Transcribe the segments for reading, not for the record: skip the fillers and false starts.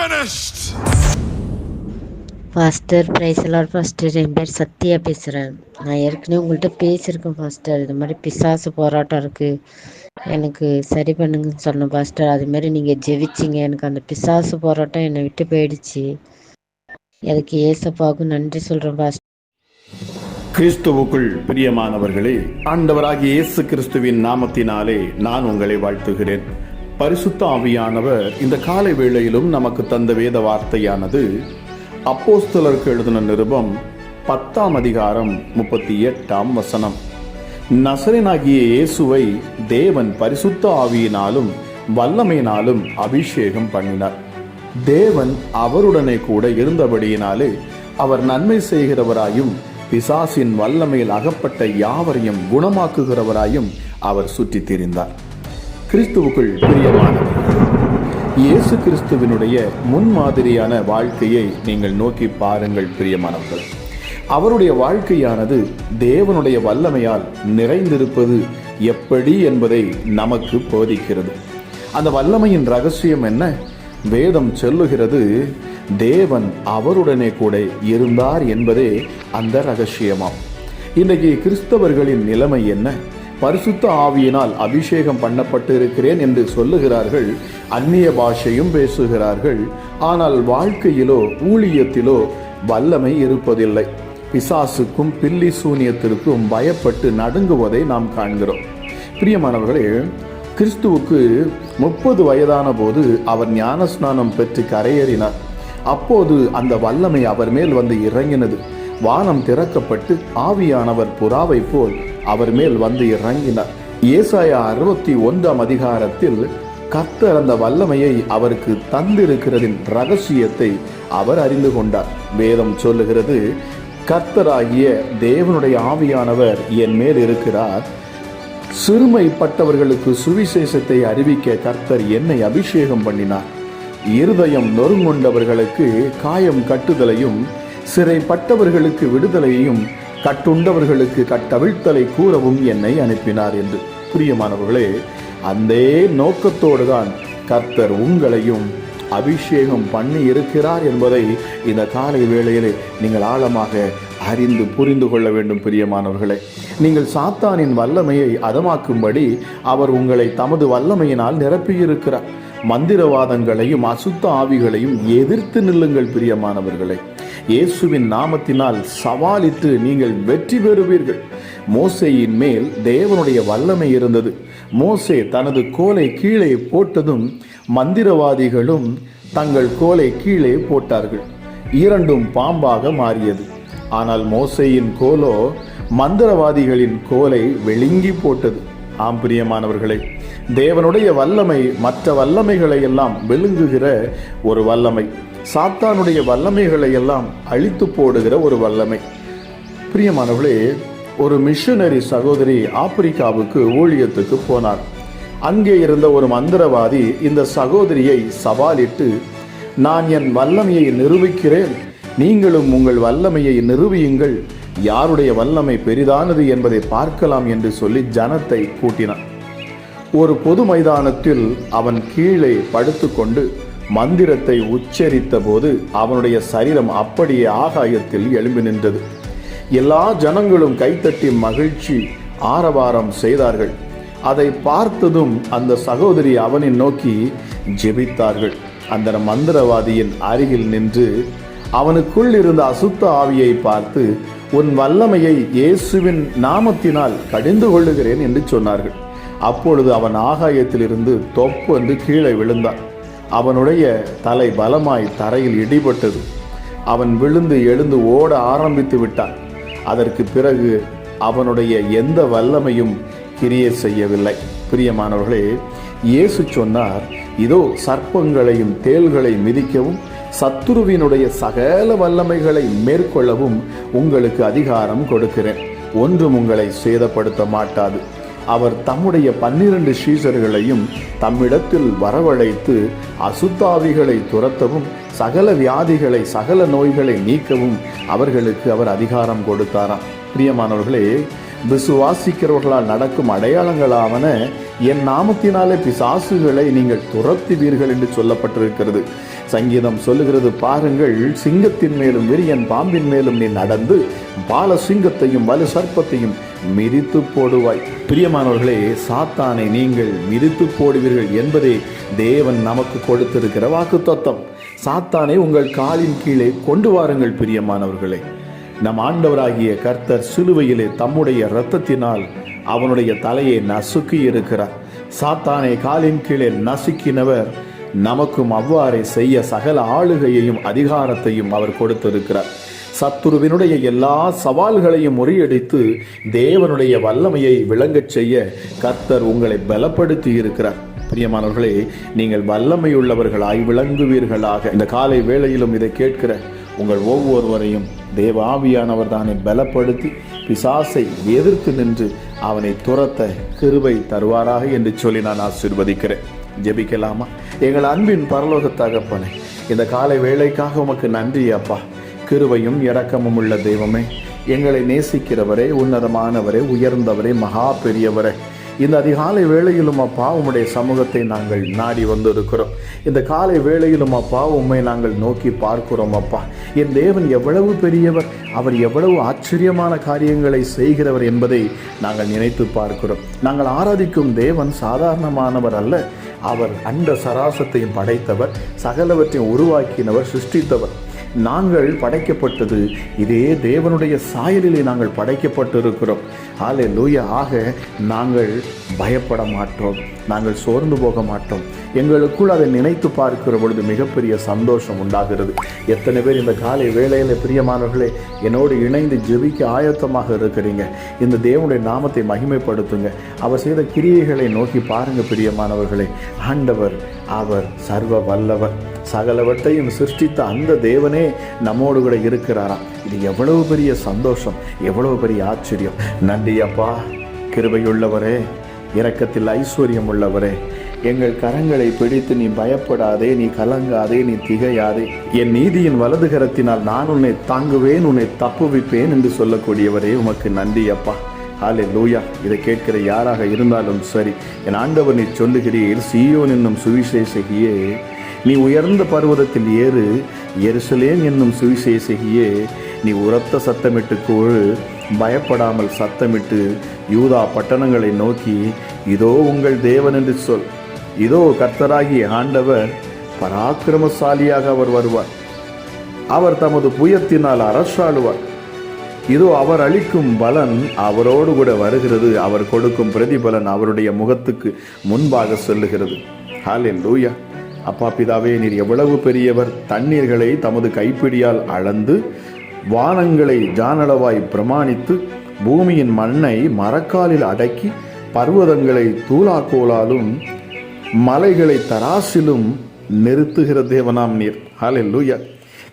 finished. Pastor பிரைஸ்லார் pastor, என் பேர் சத்யா பேசுகிறேன். நான் ஏற்கனவே உங்கள்கிட்ட பேசியிருக்கேன் ஃபாஸ்டர். இது மாதிரி பிசாசு போராட்டம் இருக்குது, எனக்கு சரி பண்ணுங்கன்னு சொன்னேன் ஃபாஸ்டர். அதுமாரி நீங்கள் ஜெபிச்சிங்க, எனக்கு அந்த பிசாசு போராட்டம் என்னை விட்டு போயிடுச்சு. அதுக்கு ஏசப்பாவுக்கு நன்றி சொல்கிறேன் ஃபாஸ்டர். கிறிஸ்துவுக்குள் பிரியமானவர்களே, ஆண்டவராகிய இயேசு கிறிஸ்துவின் நாமத்தினாலே நான் உங்களை வாழ்த்துகிறேன். பரிசுத்த ஆவியானவர் இந்த காலை வேளையிலும் நமக்கு தந்த வேத வார்த்தையானது அப்போஸ்தலருக்கு எழுதின நிருபம் 10ஆம் அதிகாரம் 38ஆம் வசனம். நசரேயனாகிய இயேசுவை தேவன் பரிசுத்த ஆவியினாலும் வல்லமையினாலும் அபிஷேகம் பண்ணினார். தேவன் அவருடனே கூட இருந்தபடியினாலே அவர் நன்மை செய்கிறவராயும் பிசாசின் வல்லமையில் அகப்பட்ட யாவரையும் குணமாக்குகிறவராயும் அவர் சுற்றித் திரிந்தார். கிறிஸ்துவுக்குள் பிரியமானவர்களே, இயேசு கிறிஸ்துவினுடைய முன்மாதிரியான வாழ்க்கையை நீங்கள் நோக்கி பாருங்கள் பிரியமானவர்களே. அவருடைய வாழ்க்கையானது தேவனுடைய வல்லமையால் நிறைந்திருப்பது எப்படி என்பதை நமக்கு போதிக்கிறது. அந்த வல்லமையின் ரகசியம் என்ன? வேதம் சொல்லுகிறது, தேவன் அவருடனே கூட இருந்தார் என்பதே அந்த ரகசியமாம். இன்றைக்கு கிறிஸ்தவர்களின் நிலைமை என்ன? பரிசுத்த ஆவியினால் அபிஷேகம் பண்ணப்பட்டு இருக்கிறேன் என்று சொல்லுகிறார்கள், அந்நிய பாஷையும் பேசுகிறார்கள். ஆனால் வாழ்க்கையிலோ ஊழியத்திலோ வல்லமை இருப்பதில்லை. பிசாசுக்கும் பில்லி சூனியத்திற்கும் பயப்பட்டு நடுங்குவதை நாம் காண்கிறோம். பிரியமானவர்களே, கிறிஸ்துவுக்கு 30 வயதான போது அவர் ஞானஸ்நானம் பெற்று கரையேறினார். அப்போது அந்த வல்லமை அவர் மேல் வந்து இறங்கினது. வானம் திறக்கப்பட்டு ஆவியானவர் புறாவை போல் அவர் மேல் வந்து இறங்கினார். ஏசாயா 61ஆம் அதிகாரத்தில் கர்த்தர் அந்த வல்லமையை அவருக்கு தந்திருக்கிறதின் ரகசியத்தை அவர் அறிந்து கொண்டார். வேதம் சொல்லுகிறது, கர்த்தராகிய தேவனுடைய ஆவியானவர் என் மேல் இருக்கிறார், சிறுமைப்பட்டவர்களுக்கு சுவிசேஷத்தை அறிவிக்க கர்த்தர் என்னை அபிஷேகம் பண்ணினார், இருதயம் நொறுங்குண்டவர்களுக்கு காயம் கட்டுதலையும் சிறைப்பட்டவர்களுக்கு விடுதலையையும் கட்டுண்டவர்களுக்கு கட்டவிழ்த்தலை கூறவும் என்னை அனுப்பினார் என்று. பிரியமானவர்களே, அந்த நோக்கத்தோடு தான் கர்த்தர் உங்களையும் அபிஷேகம் பண்ணி இருக்கிறார் என்பதை இந்த காலை வேளையிலே நீங்கள் ஆழமாக அறிந்து புரிந்து கொள்ள வேண்டும். பிரியமானவர்களே, நீங்கள் சாத்தானின் வல்லமையை அதமாக்கும்படி அவர் உங்களை தமது வல்லமையினால் நிரப்பியிருக்கிறார். மந்திரவாதங்களையும் அசுத்த ஆவிகளையும் எதிர்த்து நில்லுங்கள் பிரியமானவர்களே. இயேசுவின் நாமத்தினால் சவாலிட்டு நீங்கள் வெற்றி பெறுவீர்கள். மோசேயின் மேல் தேவனுடைய வல்லமை இருந்தது. மோசே தனது கோலை கீழே போட்டதும் மந்திரவாதிகளும் தங்கள் கோலை கீழே போட்டார்கள். இரண்டும் பாம்பாக மாறியது. ஆனால் மோசேயின் கோலோ மந்திரவாதிகளின் கோலை விழுங்கி போட்டது. ஆம் பிரியமானவர்களே, தேவனுடைய வல்லமை மற்ற வல்லமைகளை எல்லாம் விழுங்குகிற ஒரு வல்லமை, சாத்தானுடைய வல்லமைகளை எல்லாம் அழித்து போடுகிற ஒரு வல்லமை. பிரியமானவர்களே, ஒரு மிஷனரி சகோதரி ஆப்பிரிக்காவுக்கு ஊழியத்துக்கு போனார். அங்கே இருந்த ஒரு மந்திரவாதி இந்த சகோதரியை சவாலிட்டு, நான் என் வல்லமையை நிரூபிக்கிறேன், நீங்களும் உங்கள் வல்லமையை நிரூபியுங்கள், யாருடைய வல்லமை பெரிதானது என்பதை பார்க்கலாம் என்று சொல்லி ஜனத்தை கூட்டினான். ஒரு பொது மைதானத்தில் அவன் கீழே படுத்துக்கொண்டு மந்திரத்தை உச்சரித்த போது அவனுடைய சரீரம் அப்படியே ஆகாயத்தில் எழும்பி நின்றது. எல்லா ஜனங்களும் கைத்தட்டி மகிழ்ச்சி ஆரவாரம் செய்தார்கள். அதை பார்த்ததும் அந்த சகோதரி அவனை நோக்கி ஜெபித்தார்கள். அந்த மந்திரவாதியின் அருகில் நின்று அவனுக்குள் இருந்த அசுத்த ஆவியை பார்த்து, உன் வல்லமையை இயேசுவின் நாமத்தினால் கடிந்து கொள்ளுகிறேன் என்று சொன்னார்கள். அப்பொழுது அவன் ஆகாயத்திலிருந்து தொப்பென்று கீழே விழுந்தான். அவனுடைய தலை பலமாய் தரையில் இடிபட்டது. அவன் விழுந்து எழுந்து ஓட ஆரம்பித்து விட்டான். அதற்கு பிறகு அவனுடைய எந்த வல்லமையும் கிரியை செய்யவில்லை. பிரியமானவர்களே, இயேசு சொன்னார், இதோ சர்ப்பங்களையும் தேள்களை மிதிக்கவும் சத்துருவினுடைய சகல வல்லமைகளை மேற்கொள்ளவும் உங்களுக்கு அதிகாரம் கொடுக்கிறேன், ஒன்றும் உங்களை சேதப்படுத்த மாட்டாது. அவர் தம்முடைய 12 சீஷர்களையும் தம்மிடத்தில் வரவழைத்து அசுத்தாவிகளை துரத்தவும் சகல வியாதிகளை சகல நோய்களை நீக்கவும் அவர்களுக்கு அவர் அதிகாரம் கொடுத்தாராம். பிரியமானவர்களே, விசுவாசிக்கிறவர்களால் நடக்கும் அடையாளங்களாவன என் நாமத்தினாலே பிசாசுகளை நீங்கள் துரத்துவீர்கள் என்று சொல்லப்பட்டிருக்கிறது. சங்கீதம் சொல்லுகிறது, பாருங்கள், சிங்கத்தின் மேலும் விரியன் பாம்பின் மேலும் நீ நடந்து பால சிங்கத்தையும் வலு சர்ப்பத்தையும் மிதித்து போடுவாய். பிரியமானவர்களே, சாத்தானை நீங்கள் மிதித்து போடுவீர்கள் என்பதே தேவன் நமக்கு கொடுத்திருக்கிற வாக்குத்தத்தம். சாத்தானை உங்கள் காலின் கீழே கொண்டு வாருங்கள். பிரியமானவர்களே, நம் ஆண்டவராகிய கர்த்தர் சிலுவையிலே தம்முடைய இரத்தத்தினால் அவனுடைய தலையை நசுக்கி இருக்கிறார். சாத்தானை காலின் கீழே நசுக்கினவர் நமக்கும் அவ்வாறே செய்ய சகல ஆளுகையையும் அதிகாரத்தையும் அவர் கொடுத்திருக்கிறார். சத்துருவினுடைய எல்லா சவால்களையும் முறியடித்து தேவனுடைய வல்லமையை விளங்கச் செய்ய கர்த்தர் உங்களை பலப்படுத்தி இருக்கிறார். பிரியமானவர்களே, நீங்கள் வல்லமையுள்ளவர்களாய் விளங்குவீர்களாக. இந்த காலை வேளையிலும் இதை கேட்கிற உங்கள் ஒவ்வொருவரையும் தேவ ஆவியானவர் தானே பலப்படுத்தி பிசாசை எதிர்த்து நின்று அவனை துரத்த கிருபை தருவாராக என்று சொல்லி நான் ஆசீர்வதிக்கிறேன். ஜெபிக்கலாமா? எங்கள் அன்பின் பரலோக தகப்பனே, இந்த காலை வேளைக்காக உமக்கு நன்றி அப்பா. கிருபையும் இரக்கமும் உள்ள தெய்வமே, எங்களை நேசிக்கிறவரே, உன்னதமானவரே, உயர்ந்தவரே, மகா பெரியவரே, இந்த அதிகாலை வேளையிலும் அப்பா உம்முடைய சமூகத்தை நாங்கள் நாடி வந்திருக்கிறோம். இந்த காலை வேளையிலும் அப்பா உம்மை நாங்கள் நோக்கி பார்க்கிறோம். அப்பா, என் தேவன் எவ்வளவு பெரியவர், அவர் எவ்வளவு ஆச்சரியமான காரியங்களை செய்கிறவர் என்பதை நாங்கள் நினைத்து பார்க்கிறோம். நாங்கள் ஆராதிக்கும் தேவன் சாதாரணமானவர் அல்ல. அவர் அண்ட சராசத்தையும் படைத்தவர், சகலவற்றையும் உருவாக்கினவர், சிருஷ்டித்தவர். நாங்கள் படைக்கப்பட்டது இதே தேவனுடைய சாயலிலே நாங்கள் படைக்கப்பட்டிருக்கிறோம். ஹல்லேலூயா. ஆக நாங்கள் பயப்பட மாட்டோம், நாங்கள் சோர்ந்து போக மாட்டோம். எங்களுக்குள் அதை நினைத்து பார்க்கிற பொழுது மிகப்பெரிய சந்தோஷம் உண்டாகிறது. எத்தனை பேர் இந்த காலை வேளையில் பிரியமானவர்களே என்னோடு இணைந்து ஜெபிக்க ஆயத்தமாக இருக்கிறீங்க? இந்த தேவனுடைய நாமத்தை மகிமைப்படுத்துங்க. அவர் செய்த கிரியைகளை நோக்கி பாருங்க. பிரியமானவர்களே, ஆண்டவர் அவர் சர்வ வல்லவர். சகலவற்றையும் சிருஷ்டித்த அந்த தேவனே நம்மோடு கூட இருக்கிறாராம். இது எவ்வளவு பெரிய சந்தோஷம், எவ்வளவு பெரிய ஆச்சரியம். நன்றி அப்பா. கிருபையுள்ளவரே, இரக்கத்தில் ஐஸ்வர்யம் உள்ளவரே, எங்கள் கரங்களை பிடித்து நீ பயப்படாதே, நீ கலங்காதே, நீ திகையாதே, என் நீதியின் வலது கரத்தினால் நான் உன்னை தாங்குவேன், உன்னை தப்புவிப்பேன் என்று சொல்லக்கூடியவரே, உமக்கு நன்றி அப்பா. ஹல்லேலூயா. இதை கேட்கிற யாராக இருந்தாலும் சரி, என் ஆண்டவர் நீ சொல்லுகிறீர், சீயோன் என்னும் சுவிசேஷகியே நீ உயர்ந்த பர்வதத்தில் ஏறு, எருசலேம் என்னும் சுவிசேஷகியே நீ உரத்த சத்தமிட்டு கூழு, பயப்படாமல் சத்தமிட்டு யூதா பட்டணங்களை நோக்கி இதோ உங்கள் தேவன் என்று சொல். இதோ கர்த்தராகிய ஆண்டவர் பராக்கிரமசாலியாக அவர் வருவார். அவர் தமது புயத்தினால் அரசாளுவார். இதோ அவர் அளிக்கும் பலன் அவரோடு கூட வருகிறது. அவர் கொடுக்கும் பிரதிபலன் அவருடைய முகத்துக்கு முன்பாக செல்லுகிறது. ஹல்லேலூயா. அப்பா பிதாவே, நீர் எவ்வளவு பெரியவர். தண்ணீர்களை தமது கைப்பிடியால் அளந்து, வானங்களை ஜானளவாய் பிரமாணித்து, பூமியின் மண்ணை மரக்காலில் அடக்கி, பர்வதங்களை தூளாக்கோலாலும் மலைகளை தராசிலும் நிறுத்துகிற தேவனாம் நீர். ஹல்லேலூயா.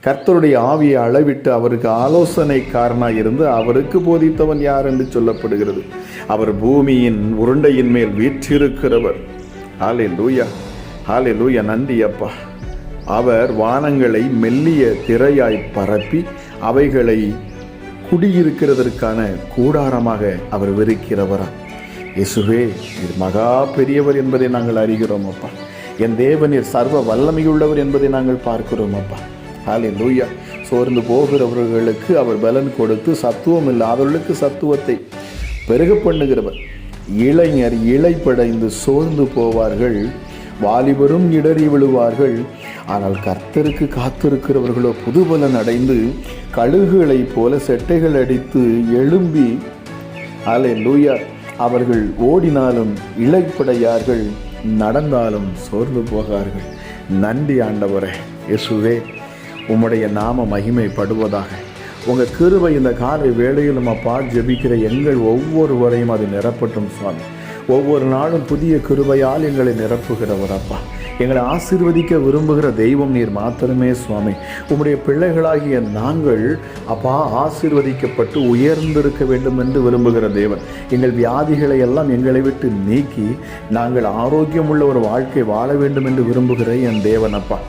கர்த்தருடைய ஆவியை அளவிட்டு அவருக்கு ஆலோசனைக்காரனாய் இருந்து அவருக்கு போதித்தவன் யார் என்று சொல்லப்படுகிறது. அவர் பூமியின் உருண்டையின் மேல் வீற்றிருக்கிறவர். ஹல்லேலூயா. ஹல்லேலூயா. நன்றி அப்பா. அவர் வானங்களை மெல்லிய திரையாய் பரப்பி அவைகளை குடியிருக்கிறதற்கான கூடாரமாக அவர் விரிக்கிறவரா. இயேசுவே, இது மகா பெரியவர் என்பதை நாங்கள் அறிகிறோம் அப்பா. என் தேவனீர் சர்வ வல்லமையுள்ளவர் என்பதை நாங்கள் பார்க்கிறோம் அப்பா. ஹல்லேலூயா. சோர்ந்து போகிறவர்களுக்கு அவர் பலன் கொடுத்து, சத்துவம் இல்லாதவர்களுக்கு சத்துவத்தை பெருக பண்ணுகிறவர். இளைஞர் இளைப்படைந்து சோர்ந்து போவார்கள், வாலிபரும் இடறி விழுவார்கள். ஆனால் கர்த்தருக்கு காத்திருக்கிறவர்களோ புதுபலன் அடைந்து கழுகுகளைப் போல செட்டைகள் அடித்து எழும்பி, ஹல்லேலூயா, அவர்கள் ஓடினாலும் இளைப்படையார்கள், நடந்தாலும் சோர்ந்து போகார்கள். நன்றி ஆண்டவரே. இயேசுவே, உம்முடைய நாம மகிமைப்படுவதாக. உங்கள் கிருபை இந்த காலை வேளையிலும் அப்பா ஜெபிக்கிற எங்கள் ஒவ்வொருவரையும் அது நிரப்பட்டும் சுவாமி. ஒவ்வொரு நாளும் புதிய கிருபையால் எங்களை நிரப்புகிறவர் அப்பா. எங்களை ஆசீர்வதிக்க விரும்புகிற தெய்வம் நீர் மாத்திரமே சுவாமி. உம்முடைய பிள்ளைகளாகிய நாங்கள் அப்பா ஆசீர்வதிக்கப்பட்டு உயர்ந்திருக்க வேண்டும் என்று விரும்புகிற தேவன். எங்கள் வியாதிகளை எல்லாம் எங்களை விட்டு நீக்கி நாங்கள் ஆரோக்கியமுள்ள ஒரு வாழ்க்கை வாழ வேண்டும் என்று விரும்புகிற என் தேவன் அப்பா.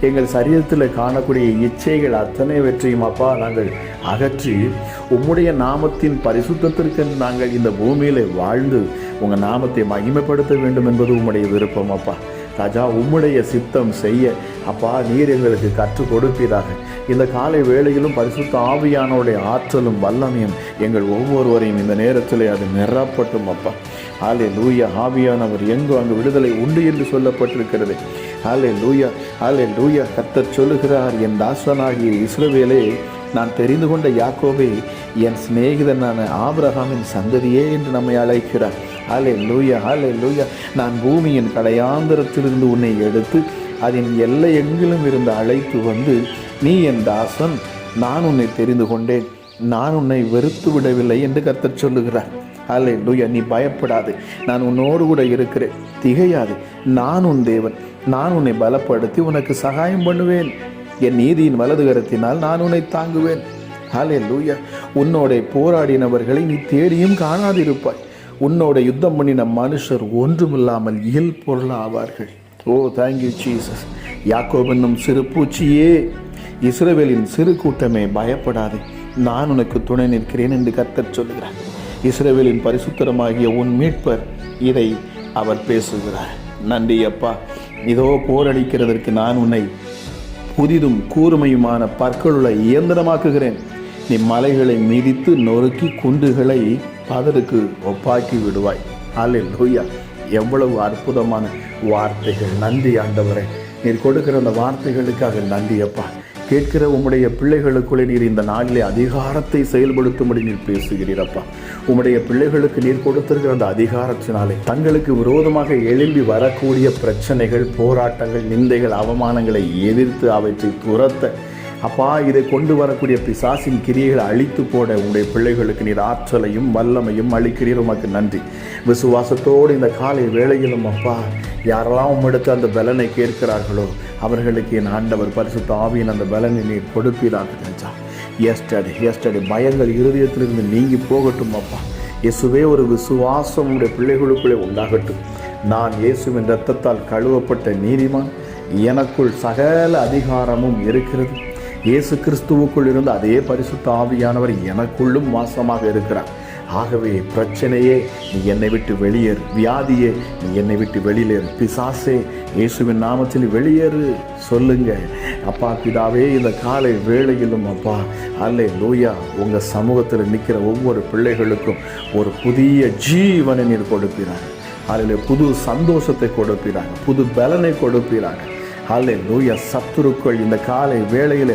எங்கள் சரீரத்தில் காணக்கூடிய இச்சைகள் அத்தனைவற்றையும் அப்பா நாங்கள் அகற்றி உம்முடைய நாமத்தின் பரிசுத்தத்திற்கு நாங்கள் இந்த பூமியில் வாழ்ந்து உங்கள் நாமத்தை மகிமைப்படுத்த வேண்டும் என்பது உம்முடைய விருப்பம் அப்பா. ராஜா, உம்முடைய சித்தம் செய்ய அப்பா நீர் எங்களுக்கு கற்றுக் கொடுப்பீராக. இந்த காலை வேளையிலும் பரிசுத்த ஆவியானோடைய ஆற்றலும் வல்லமையும் எங்கள் ஒவ்வொருவரையும் இந்த நேரத்தில் அது நிரப்பட்டும் அப்பா. ஹல்லேலூயா. ஆவியானவர் எங்கோ அங்கு விடுதலை உண்டு என்று சொல்லப்பட்டிருக்கிறது. ஹல்லேலூயா, ஹல்லேலூயா. கர்த்தர் சொல்லுகிறார், என் தாசனாகிய இஸ்ரவேலே, நான் தெரிந்து கொண்ட யாக்கோபே, என் சிநேகிதனான ஆபிரகாமின் சந்ததியே என்று நம்மை அழைக்கிறார். ஹல்லேலூயா, ஹல்லேலூயா. நான் பூமியின் கடையாந்தரத்திலிருந்து உன்னை எடுத்து அதன் எல்லை எங்கிலும் இருந்து அழைத்து வந்து, நீ என் தாசன், நான் உன்னை தெரிந்து கொண்டேன், நான் உன்னை வெறுத்து விடவில்லை என்று கர்த்தர் சொல்லுகிறார். ஹல்லேலூயா. நீ பயப்படாது, நான் உன்னோடு கூட இருக்கிறேன், திகையாது, நான் உன் தேவன், நான் உன்னை பலப்படுத்தி உனக்கு சகாயம் பண்ணுவேன், என் நீதியின் வலது கரத்தினால் நான் உன்னை தாங்குவேன். ஹல்லேலூயா. உன்னோட போராடினவர்களை நீ தேடியும் காணாதிருப்பாய். உன்னோட யுத்தம் பண்ணின மனுஷர் ஒன்றுமில்லாமல் இயல் பொருள் ஆவார்கள். ஓ தேங்க்யூ ஜீசஸ். யாக்கோபு என்னும் சிறு பூச்சியே, இஸ்ரவேலின் சிறு கூட்டமே, பயப்படாது, நான் உனக்கு துணை நிற்கிறேன் என்று கர்த்தர் சொல்கிறார். இஸ்ரவேலின் பரிசுத்தரமாகிய உன் மீட்பர் இதை அவர் பேசுகிறார். நன்றி அப்பா. இதோ போரடிக்கிறதற்கு நான் உன்னை புதிதும் கூர்மையுமான பற்களுள்ள இயந்திரமாக்குகிறேன். நீ மலைகளை மிதித்து நொறுக்கி குண்டுகளை பதருக்கு ஒப்பாக்கி விடுவாய். ஹல்லேலூயா. எவ்வளவு அற்புதமான வார்த்தைகள். நன்றி ஆண்டவரே. நீர் கொடுக்கிற அந்த வார்த்தைகளுக்காக நன்றி அப்பா. கேட்கிற உம்முடைய பிள்ளைகளுக்குள்ளே நீர் இந்த நாளிலே அதிகாரத்தை செயல்படுத்தும்படி நீர் பேசுகிறீரப்பா. உம்முடைய பிள்ளைகளுக்கு நீர் கொடுத்திருக்கிற அந்த அதிகாரத்தினாலே தங்களுக்கு விரோதமாக எழும்பி வரக்கூடிய பிரச்சனைகள், போராட்டங்கள், நிந்தைகள், அவமானங்களை எதிர்த்து அவற்றை துரத்த அப்பா, இதை கொண்டு வரக்கூடிய பிசாசின் கிரியைகளை அழித்து போட உங்களுடைய பிள்ளைகளுக்கு நீர் ஆற்றலையும் வல்லமையும் அளிக்கிறீர். உமக்கு நன்றி. விசுவாசத்தோடு இந்த காலை வேளையிலும் அப்பா, யாரெல்லாம் உம்மிடத்து அந்த பலனை கேட்கிறார்களோ அவர்களுக்கு என் ஆண்டவர் பரிசுத்த ஆவியின் அந்த பலனை நீர் கொடுப்பீராக. எஸ்டடி பயங்கள் இருதயத்திலிருந்து நீங்கி போகட்டும் அப்பா. இயேசுவே, ஒரு விசுவாசம் உடைய பிள்ளைகளுக்குள்ளே உண்டாகட்டும். நான் இயேசுவின் இரத்தத்தால் கழுவப்பட்ட நீதிமான், எனக்குள் சகல அதிகாரமும் இருக்கிறது. இயேசு கிறிஸ்துவுக்குள் இருந்த அதே பரிசுத்த ஆவியானவர் எனக்குள்ளும் வாசமாக இருக்கிறார். ஆகவே பிரச்சனையே, நீ என்னை விட்டு வெளியேறு. வியாதியே, நீ என்னை விட்டு வெளியேறு. பிசாசே, இயேசுவின் நாமத்தில் வெளியேறு சொல்லுங்க அப்பா. பிதாவே, இந்த காலை வேளையிலும் அப்பா, ஹல்லேலூயா, உங்கள் சமூகத்தில் நிற்கிற ஒவ்வொரு பிள்ளைகளுக்கும் ஒரு புதிய ஜீவனை நீர் கொடுப்பீராங்க. அதில் புது சந்தோஷத்தை கொடுப்பீராங்க, புது பலனை கொடுப்பீராங்க. ஹல்லேலூயா. சத்துருக்கள் இந்த காலை வேளையில்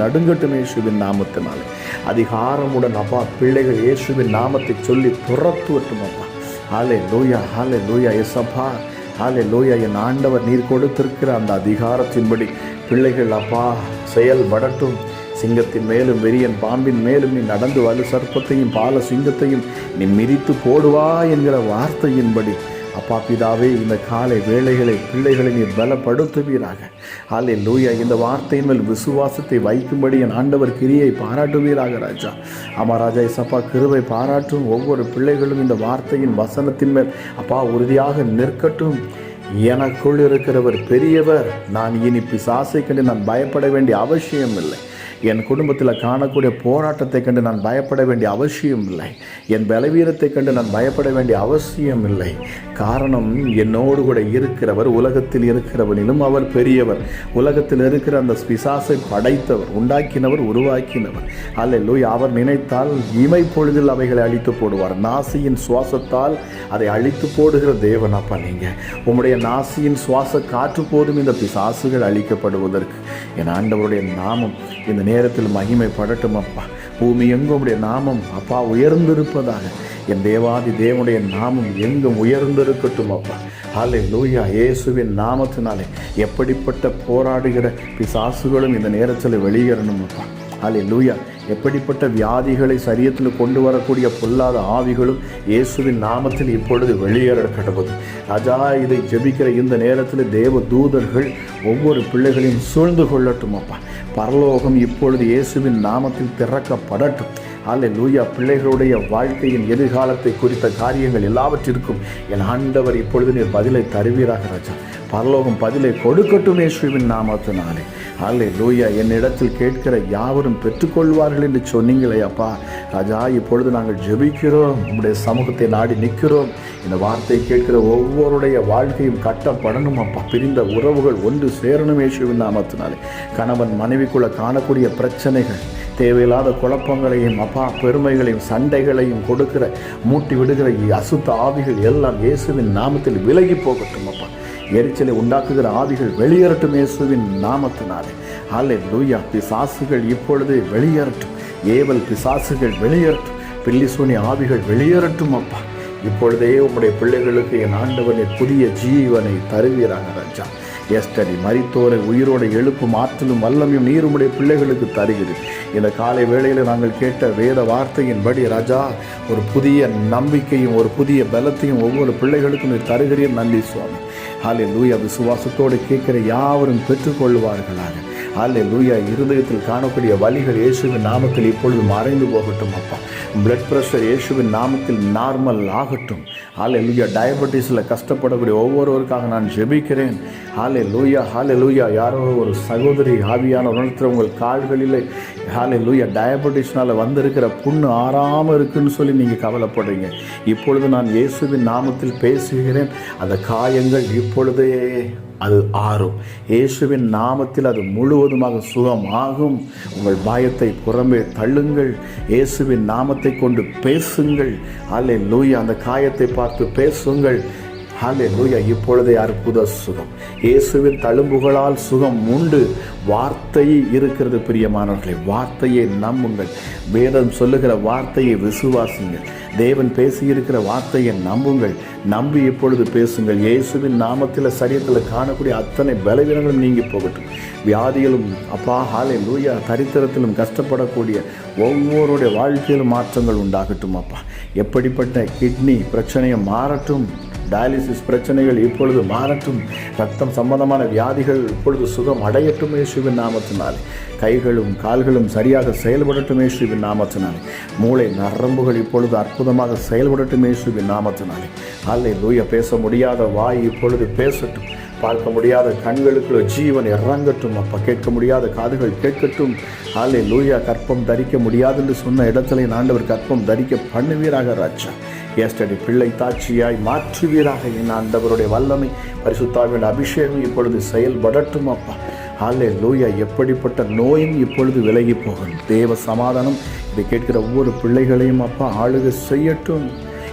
நடுங்கட்டும் இயேசுவின் நாமத்தினாலே. அதிகாரமுடன் அப்பா பிள்ளைகள் இயேசுவின் நாமத்தை சொல்லி துரத்துவட்டும் அப்பா. ஹல்லேலூயா, ஹல்லேலூயா. எஸ்அப்பா, ஹல்லேலூயா. என் ஆண்டவர் நீர் கொடுத்திருக்கிற அந்த அதிகாரத்தின்படி பிள்ளைகள் அப்பா செயல்படட்டும். சிங்கத்தின் மேலும் வெறியன் பாம்பின் மேலும் நீ நடந்து வலு சர்ப்பத்தையும் பால சிங்கத்தையும் நீ மிதித்து போடுவா என்கிற வார்த்தையின்படி அப்பா பிதாவே, இந்த காலை வேளைகளை பிள்ளைகளை நீர் பலப்படுத்துவீராக. ஹல்லேலூயா. இந்த வார்த்தையின் மேல் விசுவாசத்தை வைக்கும்படி என் ஆண்டவர் கிரியை பாராட்டுவீராக ராஜா. ஆமா ராஜா. இசப்பா, கிருபை பாராட்டும். ஒவ்வொரு பிள்ளைகளும் இந்த வார்த்தையின் வசனத்தின் மேல் அப்பா உறுதியாக நிற்கட்டும். எனக்குள் இருக்கிறவர் பெரியவர். நான் இனி பிசாசை கண்டு நான் பயப்பட வேண்டிய அவசியம் இல்லை. என் குடும்பத்தில் காணக்கூடிய போராட்டத்தை கண்டு நான் பயப்பட வேண்டிய அவசியம் இல்லை. என் பலவீனத்தை கண்டு நான் பயப்பட வேண்டிய அவசியம் இல்லை. காரணம், என்னோடு கூட இருக்கிறவர் உலகத்தில் இருக்கிறவனிலும் அவர் பெரியவர். உலகத்தில் இருக்கிற அந்த பிசாசை படைத்தவர், உண்டாக்கினவர், உருவாக்கினவர். ஹல்லேலூயா. அவர் நினைத்தால் இமை பொழுதில் அவைகளை அழித்து போடுவார். நாசியின் சுவாசத்தால் அதை அழித்து போடுகிற தேவன் அப்பா நீங்க. உம்முடைய நாசியின் சுவாச காற்று போதும் இந்த பிசாசுகள் அழிக்கப்படுவதற்கு. என் ஆண்டவருடைய நாமம் இந்த நேரத்தில் மகிமைப்படட்டும் அப்பா. பூமி எங்கும் உடைய நாமம் அப்பா உயர்ந்திருப்பதாக. என் தேவாதி தேவனுடைய நாமம் எங்கும் உயர்ந்திருக்கட்டும் அப்பா. ஹல்லேலூயா. இயேசுவின் நாமத்தினாலே எப்படிப்பட்ட போராடுகிற பிசாசுகளும் இந்த நேரத்தில் வெளியேறணும் அப்பா. ஹல்லேலூயா. எப்படிப்பட்ட வியாதிகளை சரீரத்தில் கொண்டு வரக்கூடிய பொல்லாத ஆவிகளும் இயேசுவின் நாமத்தில் இப்பொழுது வெளியேற கடவுது ராஜா. இதை ஜெபிக்கிற இந்த நேரத்தில் தேவ தூதர்கள் ஒவ்வொரு பிள்ளைகளையும் சூழ்ந்து கொள்ளட்டும் அப்பா. பரலோகம் இப்பொழுது இயேசுவின் நாமத்தில் திறக்கப்படட்டும். அல்லேலூயா. பிள்ளைகளுடைய வாழ்க்கையின் எதிர்காலத்தை குறித்த காரியங்கள் எல்லாவற்றிற்கும் என் ஆண்டவர் இப்பொழுது நீர் பதிலை தருவீராக ராஜா. பரலோகம் பதிலை கொடுக்கட்டும் இயேசுவின் நாமத்தினாலே. அல்லேலூயா. என்னிடத்தில் கேட்கிற யாவரும் பெற்றுக்கொள்வார்கள் என்று சொன்னீங்களே அப்பா ராஜா. இப்பொழுது நாங்கள் ஜெபிக்கிறோம், உம்முடைய சமூகத்தை நாடி நிற்கிறோம். இந்த வார்த்தையை கேட்கிற ஒவ்வொருடைய வாழ்க்கையும் கட்டப்படணும் அப்பா. பிரிந்த உறவுகள் ஒன்று சேரணும் இயேசுவின் நாமத்தினாலே. கணவன் மனைவிக்குள்ள காணக்கூடிய பிரச்சனைகள், தேவையில்லாத குழப்பங்களையும் அப்பா பெருமைகளையும் சண்டைகளையும் கொடுக்கிற மூட்டி விடுகிற அசுத்த ஆவிகள் எல்லாம் இயேசுவின் நாமத்தில் விலகி போகட்டும் அப்பா. எரிச்சலை உண்டாக்குகிற ஆவிகள் வெளியேறட்டும் இயேசுவின் நாமத்தினாலே. அல்லேலூயா. பிசாசுகள் இப்பொழுது வெளியேறட்டும். ஏவல் பிசாசுகள் வெளியேறட்டும். பில்லிசூனி ஆவிகள் வெளியேறட்டும் அப்பா. இப்பொழுதே உம்முடைய பிள்ளைகளுக்கு என் ஆண்டவனை புதிய ஜீவனை தருவீராக ராஜா. எஸ்டடி மரித்தோரை உயிரோடு எழுப்பும் ஆற்றலும் வல்லமையும் நீர் உம்முடைய பிள்ளைகளுக்கு தருகிறது. இந்த காலை வேளையில் நாங்கள் கேட்ட வேத வார்த்தையின்படி ராஜா ஒரு புதிய நம்பிக்கையும் ஒரு புதிய பலத்தையும் ஒவ்வொரு பிள்ளைகளுக்கும் நீர் தருகிறீர். நன்றி சுவாமி. அல்லேலூயா. விசுவாசத்தோடு கேட்கிற யாவரும் பெற்றுக்கொள்வார்களாக. அல்லேலூயா. இருதயத்தில் காணக்கூடிய வலிகள் இயேசுவின் நாமத்தில் இப்பொழுது மறைந்து போகட்டும் அப்பா. பிளட் ப்ரெஷர் இயேசுவின் நாமத்தில் நார்மல் ஆகட்டும். அல்லேலூயா. டயபெட்டிஸில் கஷ்டப்படக்கூடிய ஒவ்வொருவருக்காக நான் ஜெபிக்கிறேன். அல்லேலூயா. அல்லேலூயா. யாரோ ஒரு சகோதரி ஆவியான உணர்த்துகிற உங்கள் கால்களில் அல்லேலூயா டயபெட்டிஸ்னால் வந்திருக்கிற புண்ணு ஆறாமல் இருக்குன்னு சொல்லி நீங்கள் கவலைப்படுறீங்க. இப்பொழுது நான் இயேசுவின் நாமத்தில் பேசுகிறேன். அந்த காயங்கள் இப்பொழுதே அது ஆறும். இயேசுவின் நாமத்தில் அது முழுவதுமாக சுகமாகும். உங்கள் பயத்தை புறம்பே தள்ளுங்கள். இயேசுவின் நாமத்தை கொண்டு பேசுங்கள். அல்லேலூயா. அந்த காயத்தை பார்த்து பேசுங்கள். அல்லேலூயா. இப்பொழுதே அற்புத சுகம். இயேசுவின் தழும்புகளால் சுகம் உண்டு. வார்த்தை இருக்கிறது பிரியமானவர்களே. வார்த்தையை நம்புங்கள். வேதம் சொல்லுகிற வார்த்தையை விசுவாசிங்கள். தேவன் பேசியிருக்கிற வார்த்தையை நம்புங்கள். நம்பி இப்பொழுது பேசுங்கள். இயேசுவின் நாமத்தில் சரீரத்தில் காணக்கூடிய அத்தனை பலவீனங்களும் நீங்கி போகட்டும். வியாதிகளும் அப்பா அல்லேலூயா தரித்திரத்திலும் கஷ்டப்படக்கூடிய ஒவ்வொருடைய வாழ்க்கையிலும் மாற்றங்கள் உண்டாகட்டும் அப்பா. எப்படிப்பட்ட கிட்னி பிரச்சனையை மாறட்டும். டயாலிசிஸ் பிரச்சனைகள் இப்பொழுது மாறட்டும். ரத்தம் சம்பந்தமான வியாதிகள் இப்பொழுது சுகம் அடையட்டும் இயேசுவின் நாமத்தினாலே. கைகளும் கால்களும் சரியாக செயல்படட்டும் இயேசுவின் நாமத்தினாலே. மூளை நரம்புகள் இப்பொழுது அற்புதமாக செயல்படட்டும் இயேசுவின் நாமத்தினாலே. அல்லேலூயா. பேச முடியாத வாய் இப்பொழுது பேசட்டும். பார்க்க முடியாத கண்களுக்குள்ள ஜீவன் இறங்கட்டும் அப்பா. கேட்க முடியாத காதுகள் கேட்கட்டும். அல்லேலூயா. கற்பம் தரிக்க முடியாது என்று சொன்ன இடத்துல ஆண்டவர் கற்பம் தரிக்க பண்ணுவீராக ராஜா. எஸ்டடி பிள்ளை தாட்சியாய் மாற்றுவீராக. என் ஆண்டவருடைய வல்லமை பரிசுத்தாவின் அபிஷேகம் இப்பொழுது செயல்படட்டும் அப்பா. அல்லேலூயா. எப்படிப்பட்ட நோயும் இப்பொழுது விலகி போகும். தேவ சமாதானம் இதை கேட்கிற ஒவ்வொரு பிள்ளைகளையும் அப்பா ஆளுகை செய்யட்டும்.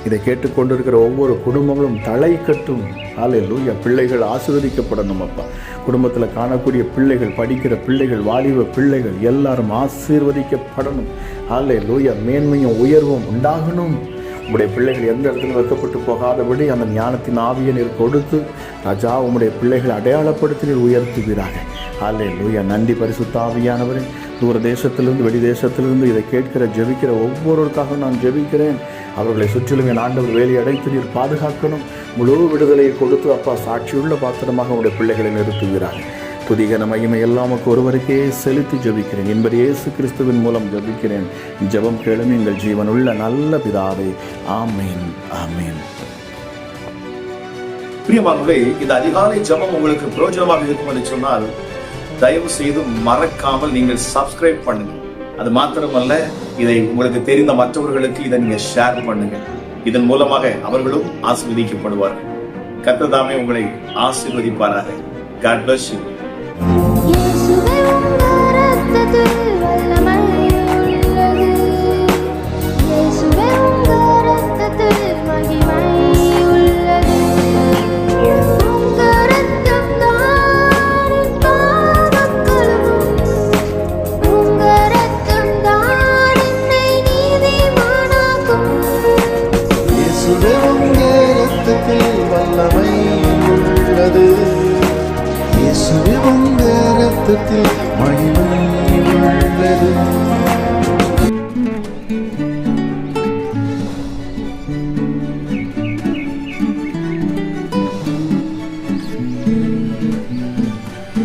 இதை கேட்டுக்கொண்டிருக்கிற ஒவ்வொரு குடும்பங்களும் தலை கட்டும். அல்லேலூயா. பிள்ளைகள் ஆசீர்வதிக்கப்படணும் அப்பா. குடும்பத்தில் காணக்கூடிய பிள்ளைகள், படிக்கிற பிள்ளைகள், வாலிப பிள்ளைகள் எல்லாரும் ஆசீர்வதிக்கப்படணும். அல்லேலூயா. மேன்மையும் உயர்வும் உண்டாகணும். உம்முடைய பிள்ளைகள் எந்த இடத்துல வைக்கப்பட்டு போகாதபடி அந்த ஞானத்தின் ஆவியை நீர் கொடுத்து ராஜா உம்முடைய பிள்ளைகளை அடையாளப்படுத்தி நீர் உயர்த்துவீராக. அல்லேலூயா. நன்றி பரிசுத்த ஆவியானவரே. தூர தேசத்திலிருந்து வெளி தேசத்திலிருந்து இதை கேட்கிற ஜெபிக்கிற ஒவ்வொருவருக்காக நான் ஜெபிக்கிறேன். அவர்களை சுற்றிலும் என் ஆண்டவர் வேலை அடைத்து நீர் பாதுகாக்கணும். முழு விடுதலையை கொடுத்து அப்பா சாட்சியுள்ள பாத்திரமாக உடைய பிள்ளைகளை நிறுத்துகிறார். துதிகன மகிமை எல்லாமுக்கு ஒருவருக்கே செலுத்தி ஜெபிக்கிறேன் என்பது இயேசு கிறிஸ்துவின் மூலம் ஜெபிக்கிறேன். ஜெபம் கேளும் எங்கள் ஜீவனுள்ள நல்ல பிதாவே. ஆமேன். ஆமேன். பிரியமானவர்களே, இந்த அதிகாலை ஜெபம் உங்களுக்கு பிரயோஜனமாக இருக்கும் என்று சொன்னால் தயவு செய்து மறக்காமல் நீங்கள் சப்ஸ்கிரைப் பண்ணுங்க. அது மாத்திரமல்ல, இதை உங்களுக்கு தெரிந்த மற்றவர்களுக்கு இதை நீங்க ஷேர் பண்ணுங்க. இதன் மூலமாக அவர்களும் ஆசீர்வதிக்கப்படுவார்கள். கர்த்தர் தாமே உங்களை ஆசீர்வதிப்பாராக. God bless you. இயேசுவே உங்க இரத்தத்தில் மகிமை உள்ளது.